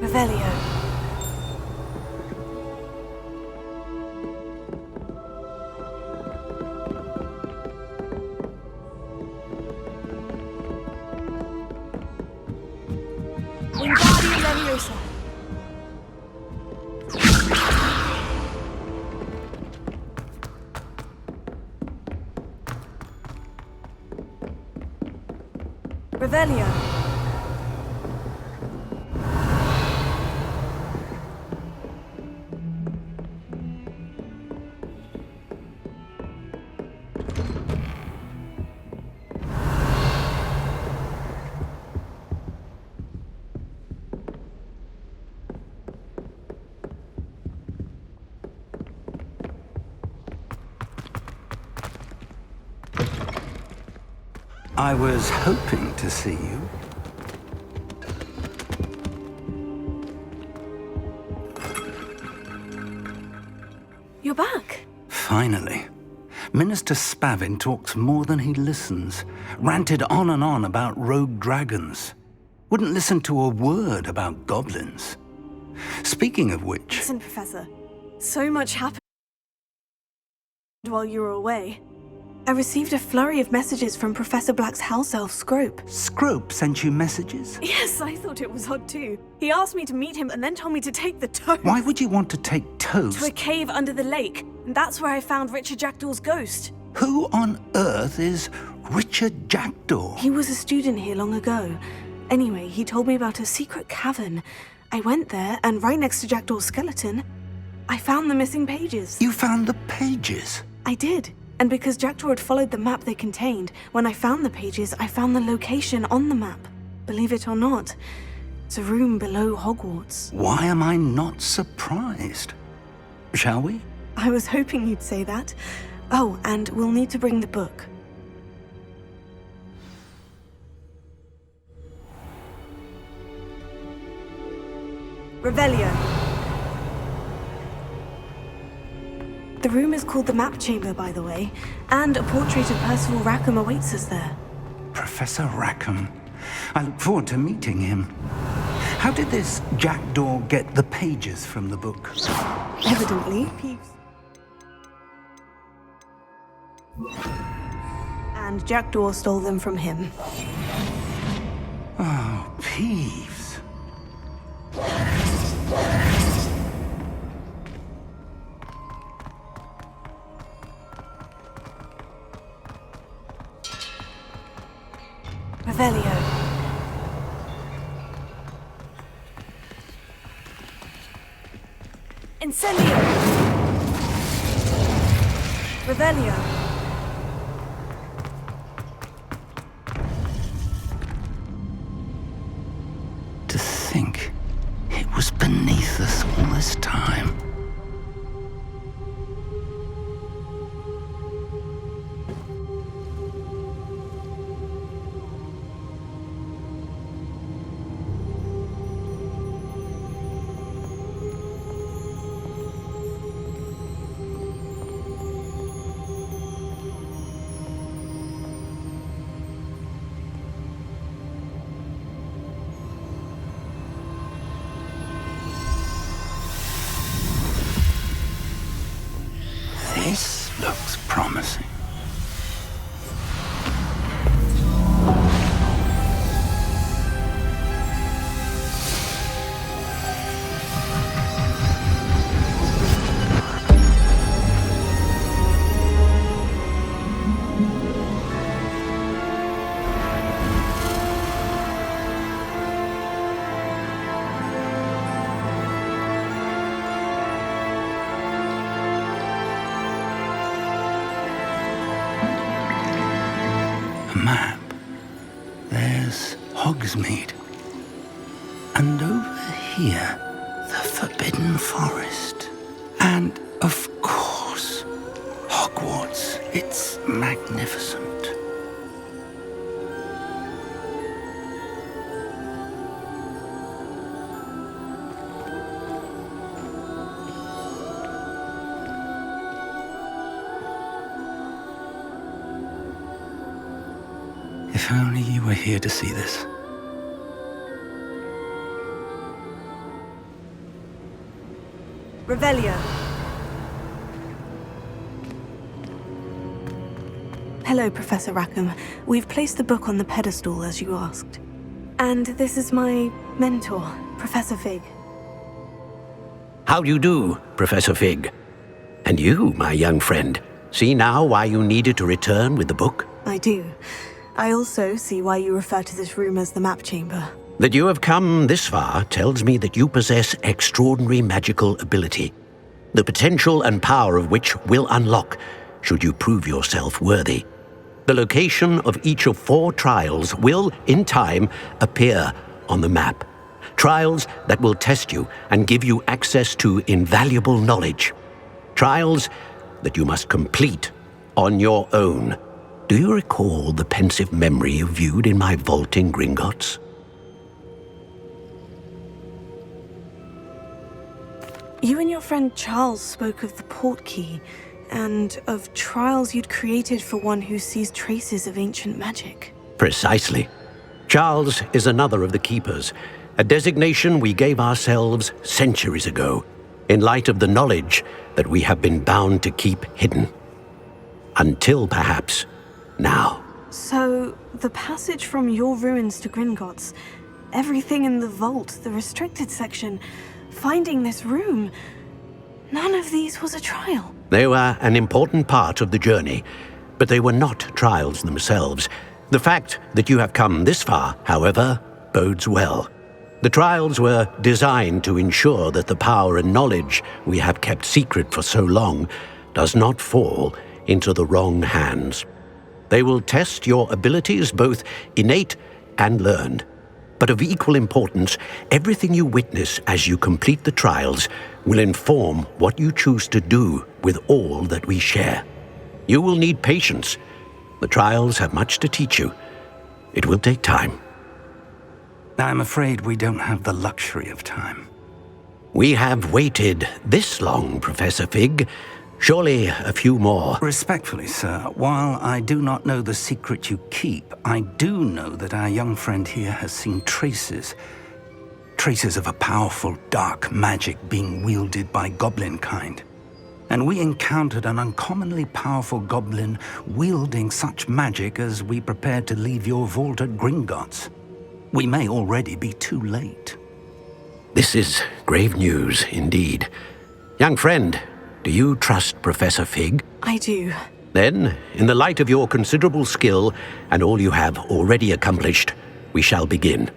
Revelio. Wingardium Leviosa. Revelio. I was hoping to see you. You're back. Finally. Minister Spavin talks more than he listens. Ranted on and on about rogue dragons. Wouldn't listen to a word about goblins. Speaking of which... Listen, Professor. So much happened while you were away. I received a flurry of messages from Professor Black's house elf, Scrope. Scrope sent you messages? Yes, I thought it was odd too. He asked me to meet him and then told me to take the toast. Why would you want to take toast? To a cave under the lake. And that's where I found Richard Jackdaw's ghost. Who on earth is Richard Jackdaw? He was a student here long ago. Anyway, he told me about a secret cavern. I went there, and right next to Jackdaw's skeleton, I found the missing pages. You found the pages? I did. And because Jackdaw had followed the map they contained, when I found the pages, I found the location on the map. Believe it or not, it's a room below Hogwarts. Why am I not surprised? Shall we? I was hoping you'd say that. Oh, and we'll need to bring the book. Revelio. The room is called the Map Chamber, by the way, and a portrait of Percival Rackham awaits us there. Professor Rackham. I look forward to meeting him. How did this Jackdaw get the pages from the book? Evidently, and Jackdaw stole them from him. Oh, Peeves. Revelio. Incendio. Revelio. To think it was beneath us all this time. This looks promising. Map. There's Hogsmeade. And over here, the Forbidden Forest. And, of course, Hogwarts. It's magnificent. If only you were here to see this. Revelio. Hello, Professor Rackham. We've placed the book on the pedestal as you asked. And this is my mentor, Professor Fig. How do you do, Professor Fig? And you, my young friend, see now why you needed to return with the book? I do. I also see why you refer to this room as the map chamber. That you have come this far tells me that you possess extraordinary magical ability, the potential and power of which will unlock should you prove yourself worthy. The location of each of 4 trials will, in time, appear on the map. Trials that will test you and give you access to invaluable knowledge. Trials that you must complete on your own. Do you recall the pensive memory you viewed in my vault in Gringotts? You and your friend Charles spoke of the portkey, and of trials you'd created for one who sees traces of ancient magic. Precisely. Charles is another of the Keepers, a designation we gave ourselves centuries ago, in light of the knowledge that we have been bound to keep hidden. Until perhaps now. So, the passage from your ruins to Gringotts, everything in the vault, the restricted section, finding this room, none of these was a trial. They were an important part of the journey, but they were not trials themselves. The fact that you have come this far, however, bodes well. The trials were designed to ensure that the power and knowledge we have kept secret for so long does not fall into the wrong hands. They will test your abilities, both innate and learned. But of equal importance, everything you witness as you complete the trials will inform what you choose to do with all that we share. You will need patience. The trials have much to teach you. It will take time. I'm afraid we don't have the luxury of time. We have waited this long, Professor Fig. Surely a few more. Respectfully, sir, while I do not know the secret you keep, I do know that our young friend here has seen traces of a powerful dark magic being wielded by goblin kind. And we encountered an uncommonly powerful goblin wielding such magic as we prepared to leave your vault at Gringotts. We may already be too late. This is grave news indeed. Young friend, do you trust Professor Fig? I do. Then, in the light of your considerable skill and all you have already accomplished, we shall begin.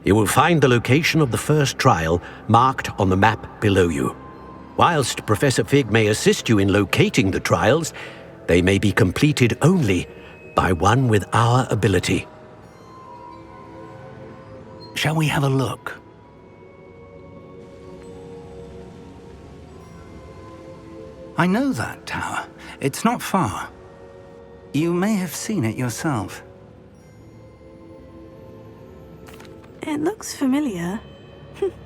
You will find the location of the first trial marked on the map below you. Whilst Professor Fig may assist you in locating the trials, they may be completed only by one with our ability. Shall we have a look? I know that tower. It's not far. You may have seen it yourself. It looks familiar.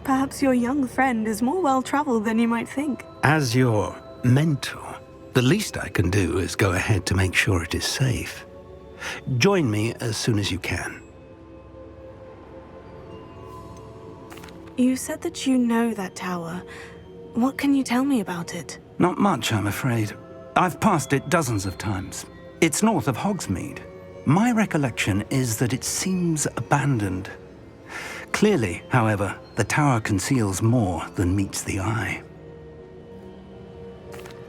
Perhaps your young friend is more well-traveled than you might think. As your mentor, the least I can do is go ahead to make sure it is safe. Join me as soon as you can. You said that you know that tower. What can you tell me about it? Not much, I'm afraid. I've passed it dozens of times. It's north of Hogsmeade. My recollection is that it seems abandoned. Clearly, however, the tower conceals more than meets the eye.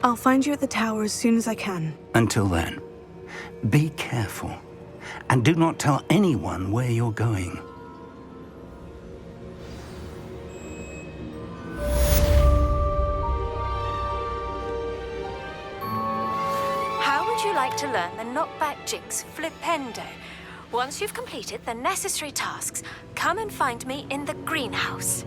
I'll find you at the tower as soon as I can. Until then, be careful, and do not tell anyone where you're going. How would you like to learn the knockback jigs flipendo? Once you've completed the necessary tasks, come and find me in the greenhouse.